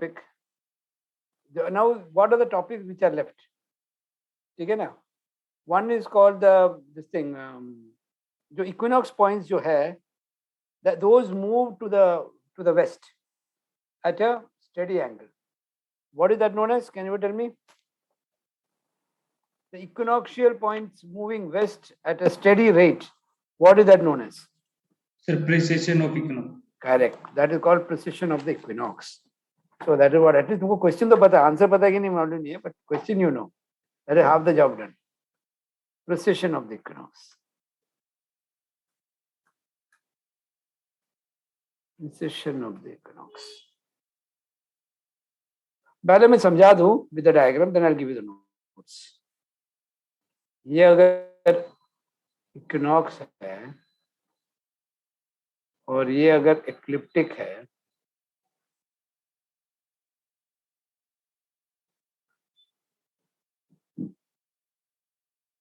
topic. Now, what are the topics which are left? Okay, now one is called this thing. The equinox points जो है, that those move to the west at a steady angle. What is that known as? Can you tell me? The equinoxial points moving west at a steady rate. What is that known as? Sir, precession of equinox. Correct. That is called precession of the equinox. So that is what, at least तुमको question तो पता, answer पता है कि नहीं मालूम नहीं है, but question you know. That is half the job done. Precession of the equinox. Precession of the equinox. पहले मैं समझा दूं with the diagram, then I'll give you the notes. ये अगर equinox है और ये अगर ecliptic है,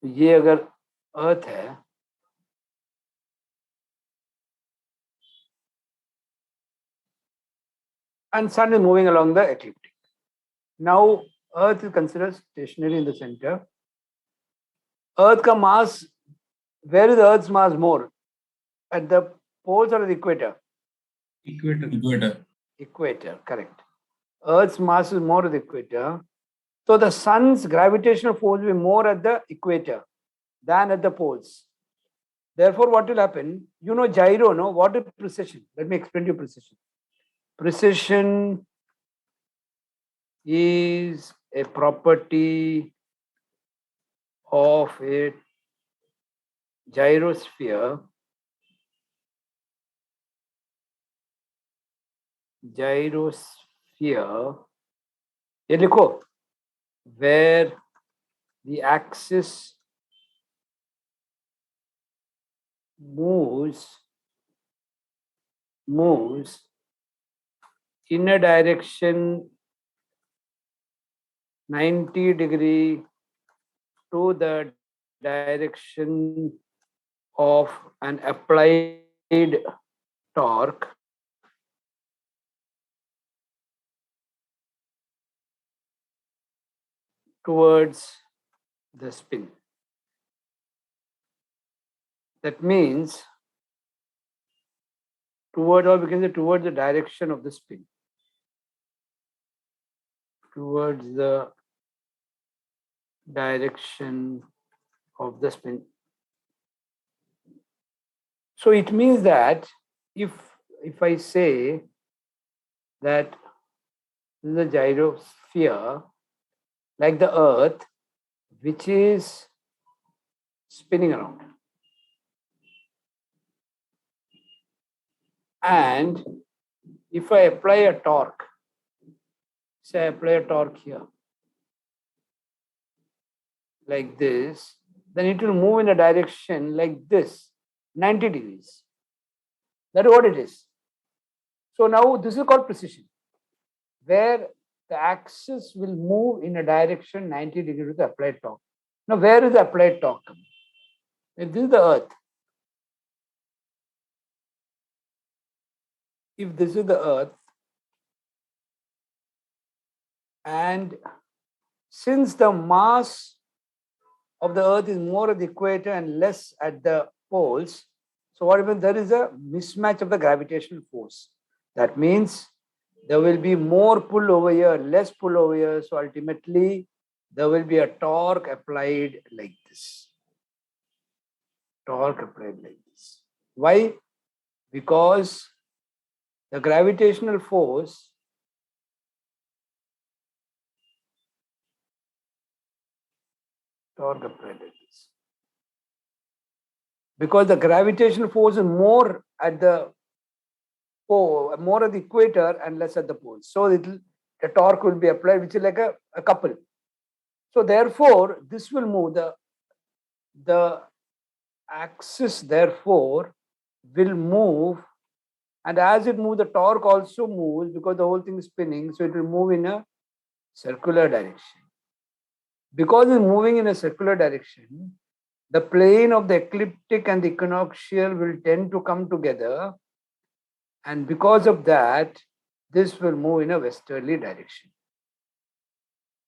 ये अगर अर्थ है, and sun is moving along the ecliptic. Now earth is considered stationary in the center. Earth ka mass, where is the earth's mass more? At the poles or the equator? Equator, correct. Earth's mass is more at the equator. So the sun's gravitational force will be more at the equator than at the poles. Therefore, what will happen? You know gyro, no? What is precession? Let me explain to you precession. Precession is a property of a gyrosphere. Gyrosphere, ये लिखो, where the axis moves in a direction 90 degree to the direction of an applied torque towards the spin. That means towards, or we can say towards the direction of the spin. Towards the direction of the spin. So it means that if I say that this is a gyrosphere like the earth, which is spinning around, and if I apply a torque, say I apply a torque here like this, then it will move in a direction like this, 90 degrees. That is what it is. So now this is called precession, where the axis will move in a direction 90 degrees with the applied torque. Now where is the applied torque coming? If this is the earth, if this is the earth, and since the mass of the earth is more at the equator and less at the poles, so what happens? There is a mismatch of the gravitational force. That means there will be more pull over here, less pull over here. So ultimately, there will be a torque applied like this. Torque applied like this. Why? Because the gravitational force torque applied like this. Because the gravitational force is more at the equator and less at the poles. So the torque will be applied, which is like a couple. So therefore, this will move, the axis therefore will move, and as it moves, the torque also moves because the whole thing is spinning, so it will move in a circular direction. Because it's moving in a circular direction, the plane of the ecliptic and the equinoxial will tend to come together, and because of that, this will move in a westerly direction.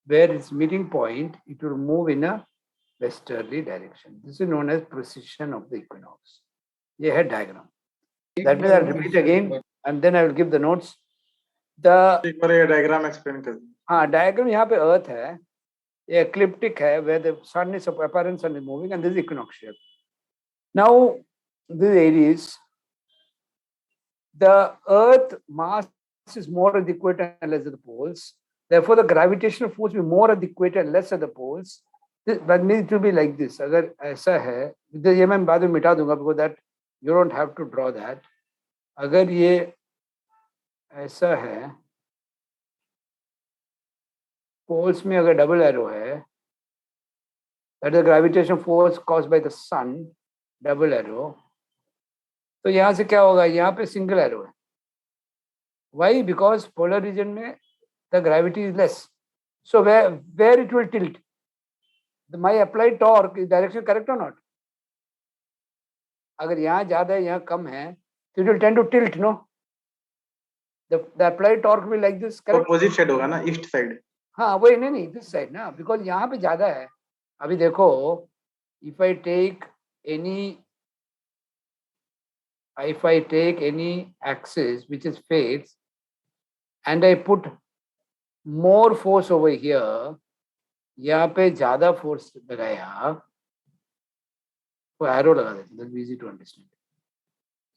Where its meeting point, it will move in a westerly direction. This is known as precession of the equinox. ये है diagram. That means I'll repeat again and then I will give the notes. The diagram explain कर. हाँ, diagram यहाँ पे Earth है, ये ecliptic है, where the sun is apparent sun is moving, and this is equinoxial. Now, this Aries, the Earth mass is more at the equator and less at the poles. Therefore, the gravitational force will be more at the equator and less at the poles. That means it will be like this. अगर ऐसा है, ये मैं बाद में मिटा दूंगा because that you don't have to draw that. अगर ये ऐसा है, poles में अगर double arrow है, that is the gravitational force caused by the sun, double arrow. तो यहाँ से क्या होगा? यहाँ पे single arrow है. Why? Because polar region में the gravity is less. So where it will tilt? My applied torque is direction correct or not? अगर यहाँ ज़्यादा है, यहाँ कम है, so it will tend to tilt, no? The applied torque will like this, correct? Opposite side होगा ना, east side. हाँ, वही नहीं, this side ना, because यहाँ पे ज़्यादा है. अभी देखो, if I take any axis which is phase and I put more force over here, यहाँ पे ज़्यादा force लगाया, तो arrow लगा देते, that's easy to understand.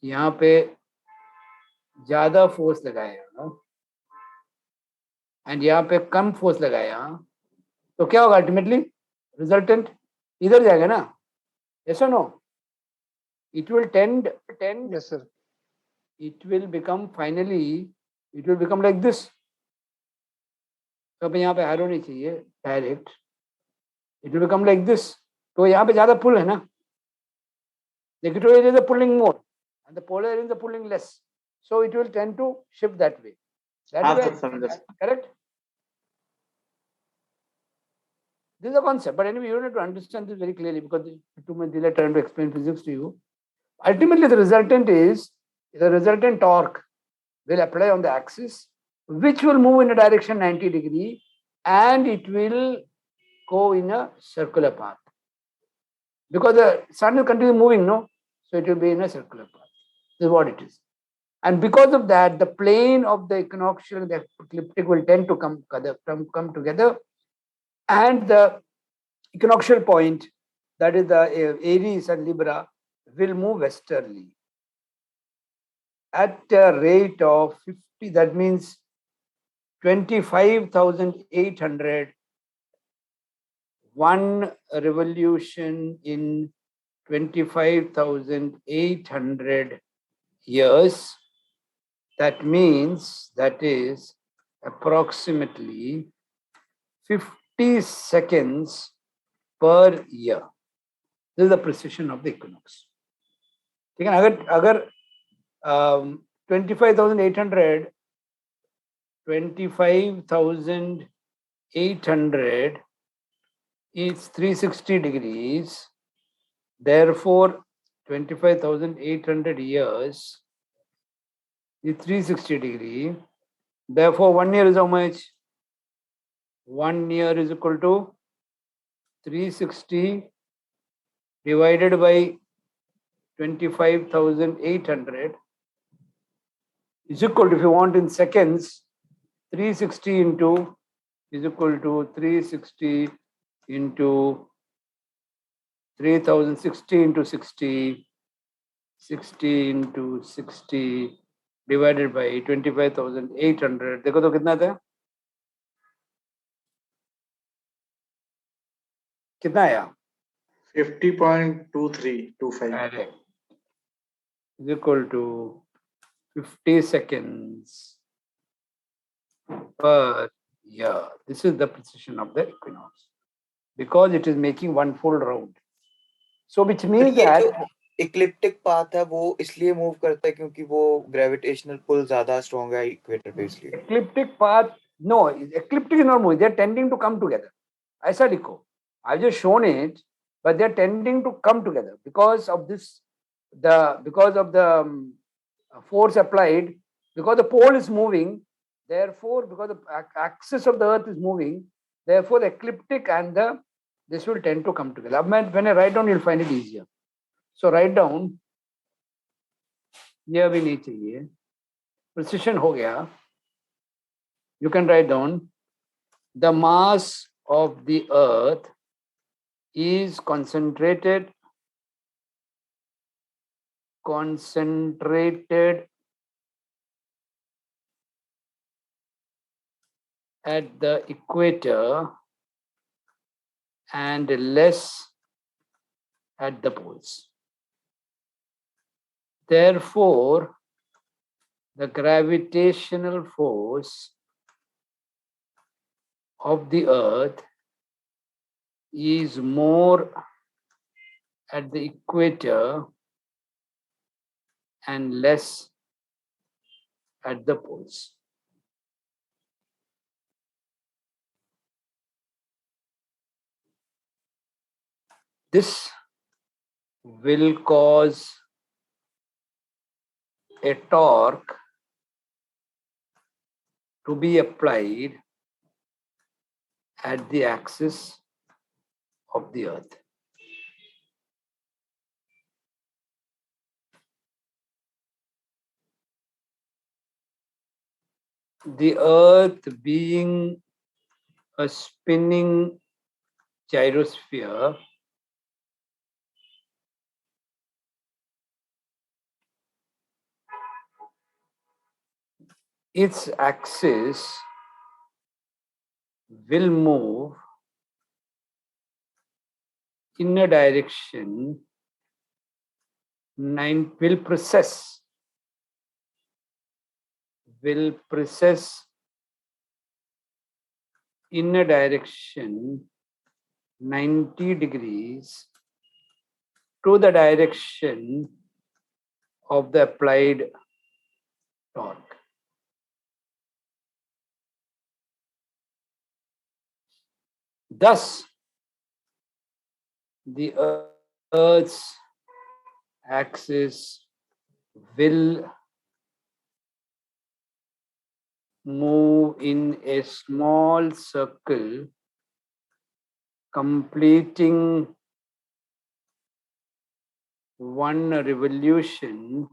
यहाँ पे ज़्यादा force लगाया and यहाँ पे कम force लगाया, तो क्या होगा ultimately? Resultant इधर जाएगा ना? Yes or no? It will tend. Yes, sir. It will become finally. It will become like this. तो अब यहाँ पे arrow नहीं चाहिए, direct. It will become like this. तो यहाँ पे ज़्यादा pull है ना? The equatorial areas are pulling more, and the polar areas are pulling less. So it will tend to shift that way. That is correct. This is a concept, but anyway, you don't have to understand this very clearly because too much delay trying to explain physics to you. Ultimately, the resultant torque will apply on the axis, which will move in a direction 90 degree, and it will go in a circular path. Because the sun will continue moving, no? So it will be in a circular path. This is what it is. And because of that, the plane of the equinoxial and the ecliptic will tend to come together. And the equinoxial point, that is the Aries and Libra, will move westerly at a rate of 50, that means 25,800, one revolution in 25,800 years. That means that is approximately 50 seconds per year. This is the precession of the equinox. ठीक है ना? अगर 25,800 is 360 degrees. Therefore, 25,800 years is 360 degree. Therefore, 1 year is how much? 1 year is equal to 360 divided by 25,800 is equal to, if you want in seconds, 360 into is equal to 360 into 3,060 into 60, 60 into 60 divided by 25,800. देखो तो कितना था? कितना आया? 50.2325. Is equal to 50 seconds per year. This is the precession of the equinox because it is making one full round. So which means that ecliptic path है वो इसलिए move करता है क्योंकि वो ग्रेविटेशनल पुल ज्यादा स्ट्रांग है इक्वेटर पे, इसलिए ecliptic path, no, ecliptic is not moving, they are tending to come together. ऐसा लिखो. I've just shown it, but they are tending to come together because of this, because of the force applied, because the pole is moving, Therefore, because the axis of the Earth is moving, therefore the ecliptic and this will tend to come together. When I write down, you'll find it easier. So write down. यह भी नहीं चाहिए. Precision हो गया. You can write down. The mass of the Earth is concentrated at the equator and less at the poles. Therefore, the gravitational force of the Earth is more at the equator and less at the poles. This will cause a torque to be applied at the axis of the Earth. The Earth being a spinning gyrosphere, its axis will move in a direction, will precess in a direction 90 degrees to the direction of the applied torque. Thus, the Earth's axis will move in a small circle, completing one revolution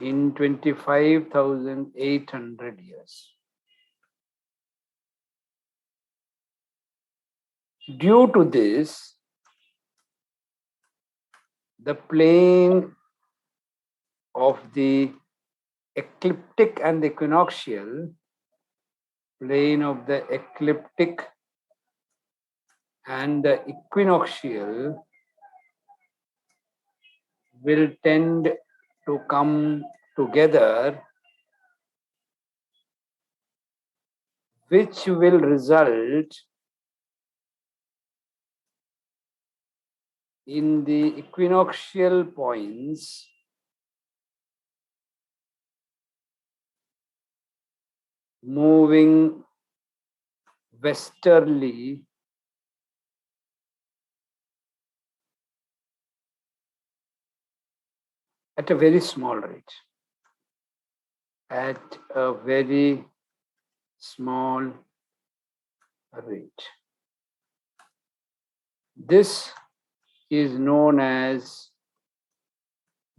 in 25,800 years. Due to this, the plane of the ecliptic and the equinoctial, plane of the ecliptic and the equinoctial will tend to come together, which will result in the equinoctial points moving westerly at a very small rate. At a very small rate. This is known as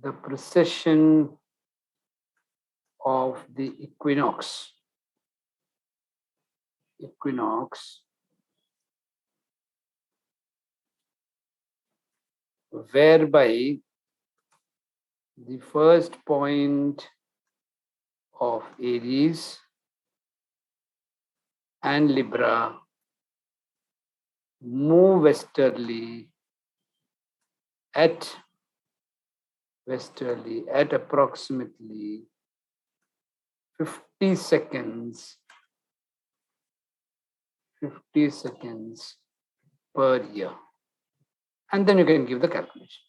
the precession of the equinox. Whereby the first point of Aries and Libra move westerly at approximately 50 seconds per year. And then you can give the calculation.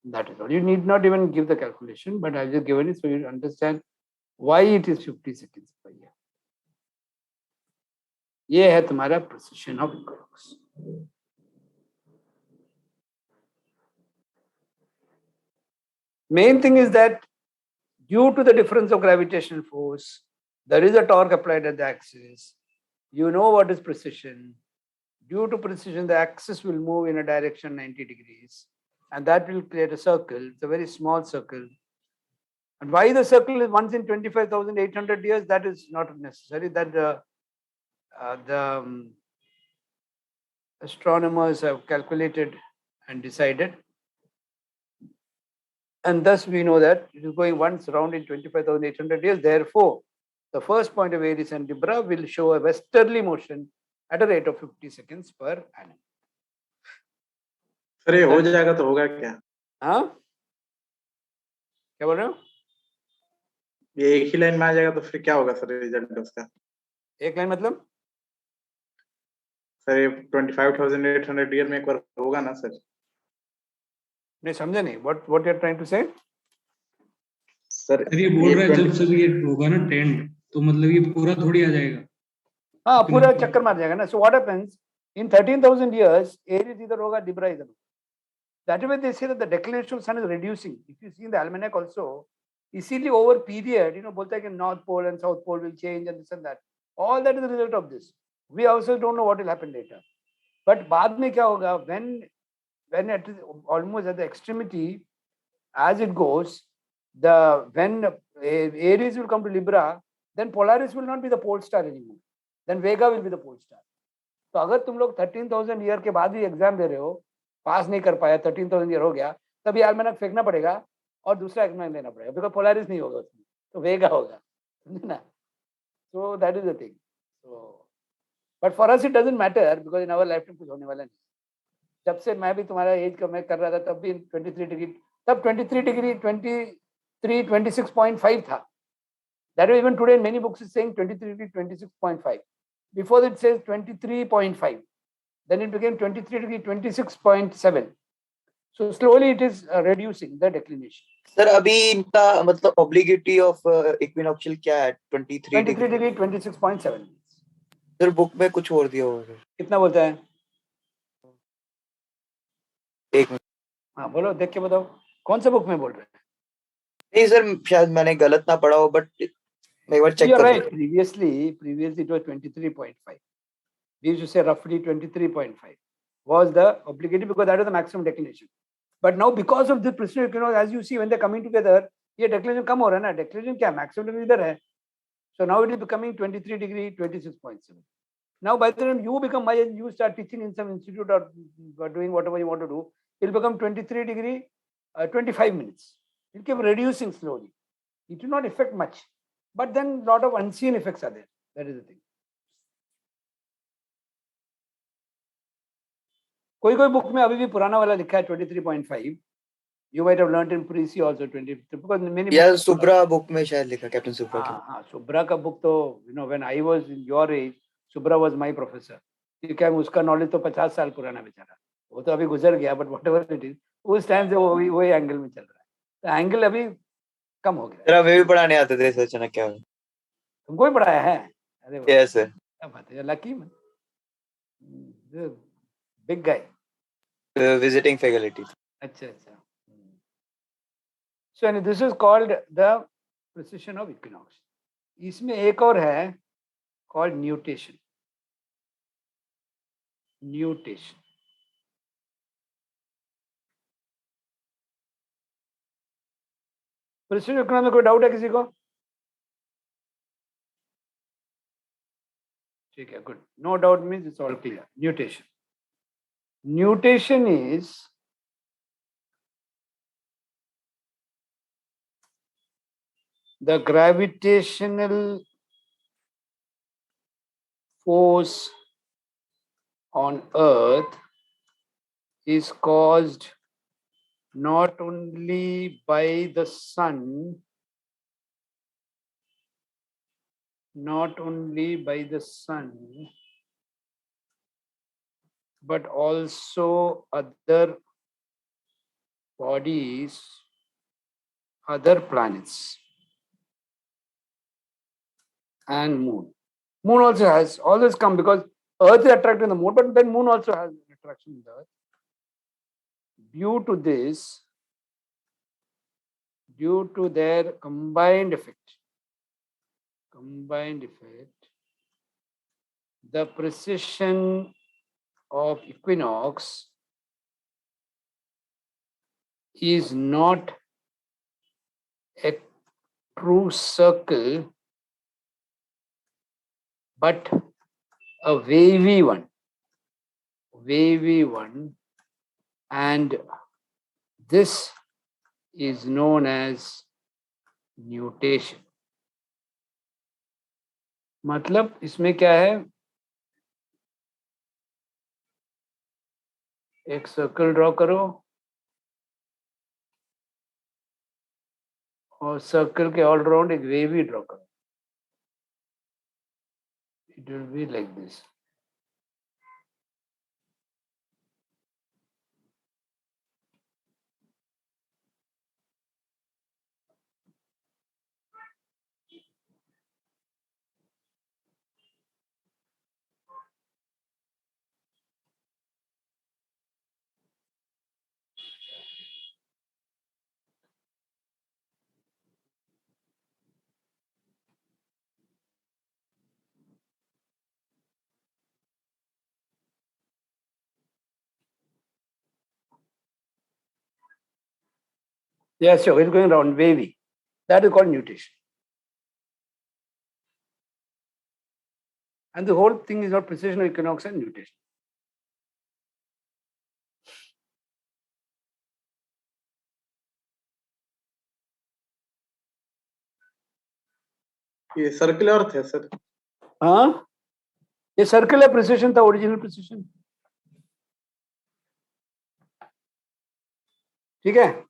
That is all. You need not even give the calculation, but I've just given it so you understand why it is 50 seconds per year. ये है तुम्हारा precision of equinox. Main thing is that due to the difference of gravitational force, there is a torque applied at the axis. You know what is precision. Due to precision, the axis will move in a direction 90 degrees, and that will create a circle. It's a very small circle. And why the circle is once in 25,800 years, that is not necessary. That the astronomers have calculated and decided. And thus we know that it is going once around in 25,800 years. Therefore, the first point of Aries and Libra will show a westerly motion at a rate of 50 seconds per annum. Sir ये हो जाएगा तो होगा क्या? हाँ, क्या बोल रहे हो? ये एक ही लाइन में आ जाएगा तो फिर क्या होगा सर रिजल्ट उसका? एक लाइन मतलब? सर ये 25,800 ईयर में एक बार होगा ना सर? नहीं समझा नहीं. What you are trying to say? Sir ये बोल रहा है जब सब ये होगा ना ट्रेंड तो मतलब ये पूरा थोड़ी आ जाएगा. हाँ, पूरा चक्कर मार जाएगा ना. So what happens in 13,000 years? Aries इधर होगा, Libra इधर. That way they say that the declination of sun is reducing. If you see in the almanac also, easily over period, बोलता है कि North Pole and South Pole will change and this and that. All that is the result of this. We also don't know what will happen later. But बाद में क्या होगा? When it is almost at the extremity, as it goes, when Aries will come to Libra, then Polaris will not be the pole star anymore. Then Vega will be the pole star. तो अगर तुम लोग 13,000 year के बाद भी exam दे रहे हो, पास नहीं कर पाया, 13,000 ईयर हो गया, तभी एल्मेनाक फेंकना पड़ेगा और दूसरा एग्जाम देना पड़ेगा, बिकॉज पोलारिस नहीं होगा उसमें, तो वेगा होगा, समझे ना? So that is the thing. So but for us it doesn't matter because in our lifetime कुछ होने वाला नहीं. जब से मैं भी तुम्हारा एज का मैं कर रहा था तब भी 23 डिग्री, तब 23 डिग्री 26.5 था. That way even today in many books is saying 23 degree 26.5. Before it says 23.5. Then it became 23 degree 26.7. So slowly it is reducing the declination. Sir अभी इनका मतलब obliquity of equinoctial क्या है? 23 degree 26.7. सर बुक में कुछ और दिया होगा. कितना बोलता है? एक मिनट. हाँ बोलो, देख के बताओ कौन सा बुक में बोल रहे हैं. नहीं सर शायद मैंने गलत ना पढ़ा हो, बट मैं एक बार चेक You're कर right. Previously it was 23.5. We used to say roughly 23.5 was the obliquity because that was the maximum declination. But now because of this precision equinox, as you see when they're coming together, ये declination कम हो रहा है ना. Declination क्या? Maximum declination इधर है. So now it is becoming 23 degree 26.7. Now by the time you become my age, you start teaching in some institute or doing whatever you want to do, it'll become 23 degree 25 minutes. It keep reducing slowly. It will not affect much. But then lot of unseen effects are there. That is the thing. कोई कोई book में अभी भी पुराना वाला लिखा है 23.5. You might have learnt in Preci also 23 because many. या सुब्रा बुक में शायद लिखा, कैप्टन सुब्रा की. हाँ, सुब्रा का बुक तो when I was in your age, Subra was my professor. क्या उसका नॉलेज तो 50 साल पुराना बेचारा, वो तो अभी गुजर गया. बट whatever it is, उस टाइम से वो एंगल में चल रहा है. तो एंगल अभी कम हो गया. तेरा वे भी पढ़ाने आते थे सर चाणक्य में. तुमको भी पढ़ाया है? अरे यस सर. क्या बात है, lucky man, big guy. Visiting faculty. अच्छा. So this is called the precession of equinox. इसमें एक और है called nutation. Precession of equinox में कोई डाउट है किसी को? ठीक है, good. No doubt means it's all clear. Nutation is the gravitational force on Earth is caused not only by the sun, but also other bodies, other planets and moon. Moon also has always come because Earth is attracting the moon, but then moon also has attraction in the Earth. Due to their combined effect, combined effect, the precession of equinox is not a true circle but a wavy one, and this is known as nutation. मतलब इसमें क्या है, एक circle draw करो और circle के all round एक wavy draw करो. It will be like this. Yes, sure, it's going around wavy. That is called nutation. And the whole thing is not precession of equinox and nutation. ये circular अर्थ है sir. हाँ, ये circular precision था, original precision. ठीक है.